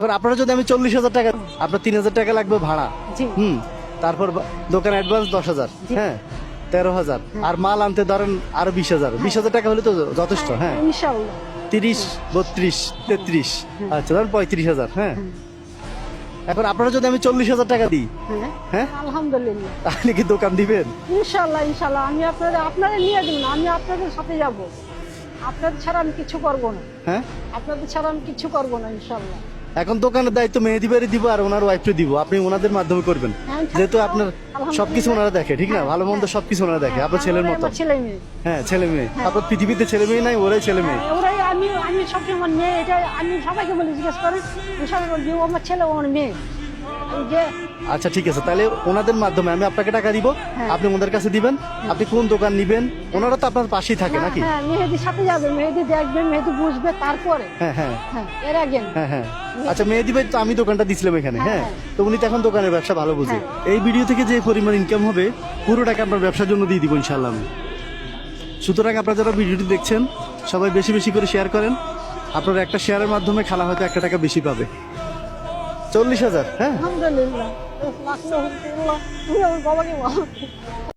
এবার আপনারা যদি আমি 40,000 টাকা, আপনার 3,000 টাকা লাগবে ভাড়া। জি। তারপর দোকান অ্যাডভান্স 10,000, হ্যাঁ 13,000, আর মাল আনতে ধরেন আরো 20,000। 20,000 টাকা হলে তো যথেষ্ট। হ্যাঁ ইনশাআল্লাহ 30, 32, 33, আচ্ছা ধরেন 35,000। হ্যাঁ এখন আপনারা যদি আমি 40,000 টাকা দিই, হ্যাঁ আলহামদুলিল্লাহ, তাহলে কি দোকান দিবেন? ইনশাআল্লাহ ইনশাআল্লাহ আমি আপনারা নিয়ে দিব না, আমি আপনাদের সাথে যাব। আপনাদের ছাড়া আমি কিছু করব না। হ্যাঁ আপনাদের ছাড়া আমি কিছু করব না ইনশাআল্লাহ। এখন দোকানের দায়িত্ব মেহেদি ভাইয়ের দিব আর ওনার ওয়াইফকে দিব, আপনি ওনাদের মাধ্যমে করবেন, হ্যাঁ, যেহেতু আপনার আলহামদুলিল্লাহ। সবকিছু ওনারা দেখে, ঠিক না? ভালো মন্দ সবকিছু ওনারা দেখে, আপনার ছেলের মতো। আমার ছেলে মেয়ে, হ্যাঁ ছেলে মেয়ে, আপনার পৃথিবীতে ছেলে মেয়ে নাই, ওরাই ছেলে মেয়ে। ওরাই আমি সবসময় আমার মেয়ে, এটা আমি সবাইকে বলি, জিজ্ঞেস করি, আমি সবাই বলি ও আমার ছেলে, ও আমার মেয়ে। এই যে আচ্ছা ঠিক আছে, তাহলে ওনাদের মাধ্যমে আমি আপনাকে টাকা দিব, আপনি ওনাদের কাছে দিবেন। আপনি কোন দোকান নিবেন, ওনারা তো আপনার পাশেই থাকে নাকি? হ্যাঁ মেহেদির সাথে যাবে, মেহেদি দেখবে, মেহেদি বুঝবে, তারপরে হ্যাঁ হ্যাঁ হ্যাঁ এর আগে না। হ্যাঁ হ্যাঁ আচ্ছা মেহেদি ভাই তো আমি দোকানটা দিছিলাম এখানে, হ্যাঁ তো উনি তো এখন দোকানের ব্যবসা ভালো বুঝে। এই ভিডিও থেকে যে পরিমাণ ইনকাম হবে পুরো টাকা আপনার ব্যবসার জন্য দিয়ে দিব ইনশাআল্লাহ আমি। সুতরাং আপনারা যারা ভিডিওটি দেখছেন সবাই বেশি বেশি করে শেয়ার করেন, আপনার একটা শেয়ারের মাধ্যমে খালা হয়তো 1 টাকা বেশি পাবে। 40,000, হ্যাঁ আলহামদুলিল্লাহ, লাখ লাখ তুমি আমার বাবাকে বলো।